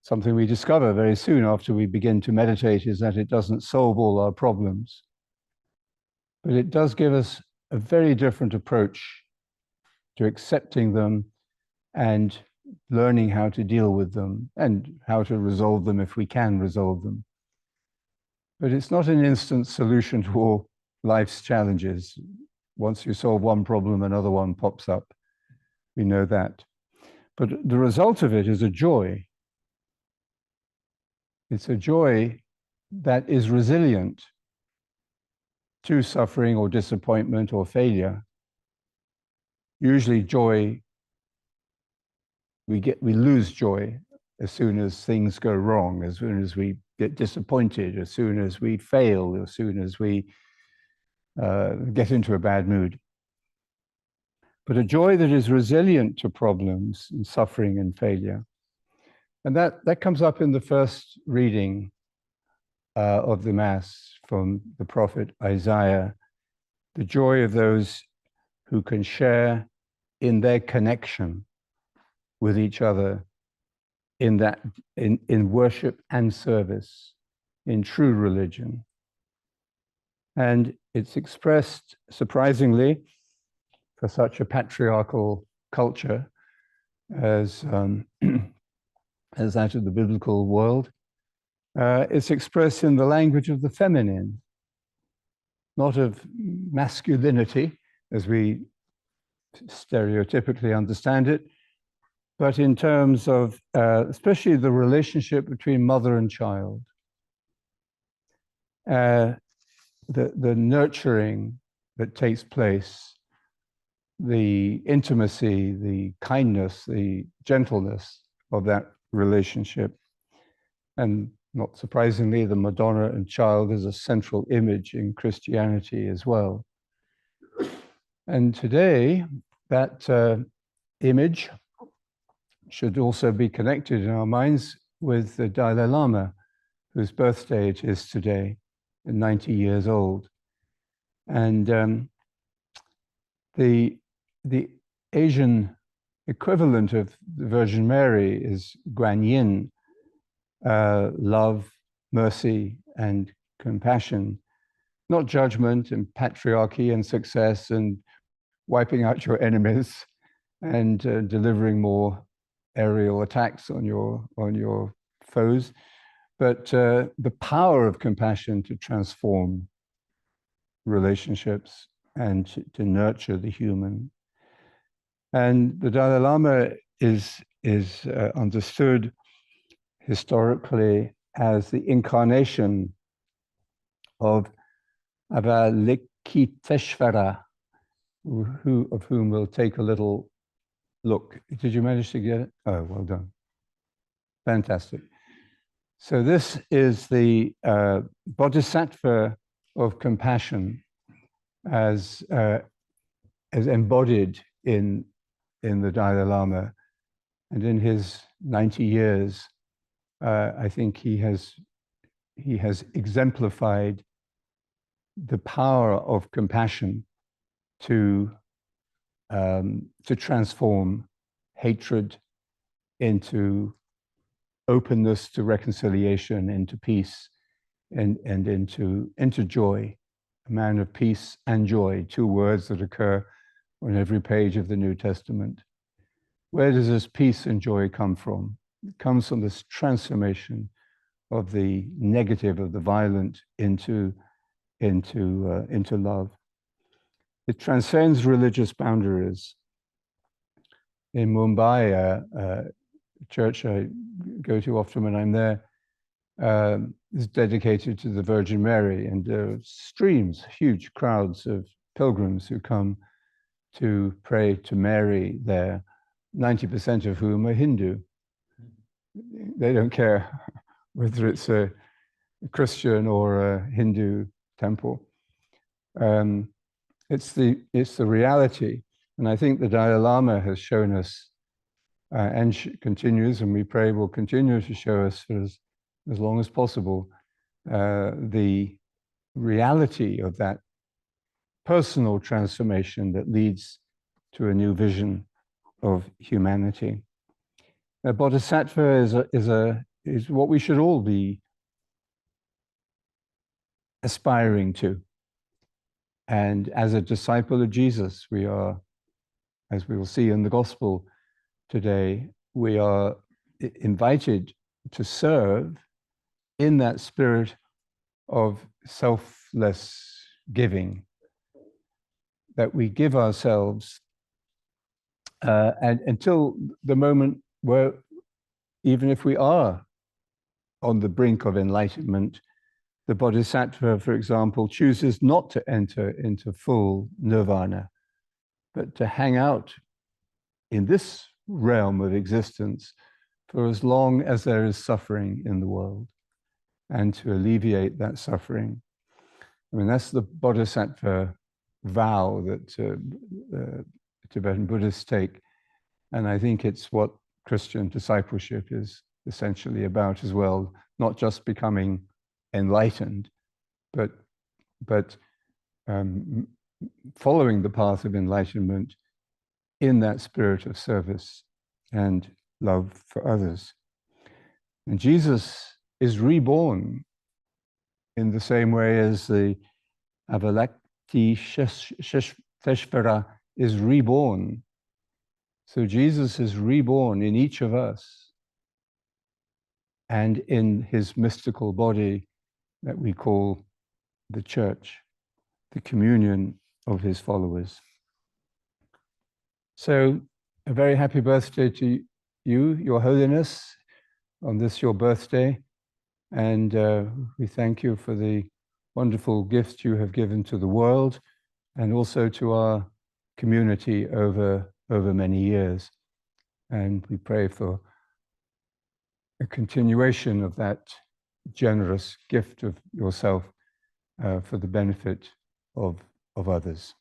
something we discover very soon after we begin to meditate is that it doesn't solve all our problems, but it does give us a very different approach to accepting them and learning how to deal with them and how to resolve them if we can resolve them. But it's not an instant solution to all life's challenges. Once you solve one problem, another one pops up. We know that. But the result of it is a joy. It's a joy that is resilient to suffering or disappointment or failure. Usually joy, we lose joy as soon as things go wrong, as soon as we get disappointed, as soon as we fail, as soon as we get into a bad mood. But a joy that is resilient to problems and suffering and failure. And that comes up in the first reading of the Mass from the prophet Isaiah, the joy of those who can share in their connection with each other in worship and service, in true religion. And it's expressed, surprisingly, for such a patriarchal culture as that of the biblical world, it's expressed in the language of the feminine, not of masculinity, as we stereotypically understand it, but in terms of especially the relationship between mother and child, the nurturing that takes place, the intimacy, the kindness, the gentleness of that relationship. And not surprisingly, the Madonna and child is a central image in Christianity as well. And today, that image should also be connected in our minds with the Dalai Lama, whose birthday it is today, 90 years old. And the Asian equivalent of the Virgin Mary is Guanyin, love, mercy, and compassion, not judgment and patriarchy and success and wiping out your enemies and delivering more aerial attacks on your foes, but the power of compassion to transform relationships and to nurture the human. And the Dalai Lama is understood historically as the incarnation of Avalokiteshvara, of whom we'll take a little look. Did you manage to get it? Oh, well done. Fantastic. So this is the Bodhisattva of compassion as embodied in the Dalai Lama. And in his 90 years, I think he has exemplified the power of compassion to transform hatred into openness to reconciliation, into peace, and into joy. A man of peace and joy, two words that occur on every page of the New Testament. Where does this peace and joy come from? It comes from this transformation of the negative, of the violent, into love. It transcends religious boundaries. In Mumbai, a church I go to often when I'm there, is dedicated to the Virgin Mary, and there are streams, huge crowds of pilgrims who come to pray to Mary there, 90% of whom are Hindu. They don't care whether it's a Christian or a Hindu temple. It's the reality. And I think the Dalai Lama has shown us, and continues, and we pray will continue to show us for as long as possible, the reality of that personal transformation that leads to a new vision of humanity. A bodhisattva is what we should all be aspiring to. And as a disciple of Jesus, we are, as we will see in the gospel today, we are invited to serve in that spirit of selfless giving, that we give ourselves and until the moment where, even if we are on the brink of enlightenment, the bodhisattva, for example, chooses not to enter into full nirvana, but to hang out in this realm of existence for as long as there is suffering in the world, and to alleviate that suffering. I mean, that's the bodhisattva vow that Tibetan Buddhists take. And I think it's what Christian discipleship is essentially about as well, not just becoming enlightened, but following the path of enlightenment in that spirit of service and love for others. And Jesus is reborn in the same way as the Avalakti Sheshvara is reborn. So Jesus is reborn in each of us and in his mystical body that we call the church, the communion of his followers. So a very happy birthday to you, Your Holiness, on this your birthday. And we thank you for the wonderful gifts you have given to the world and also to our community over many years. And we pray for a continuation of that generous gift of yourself for the benefit of others.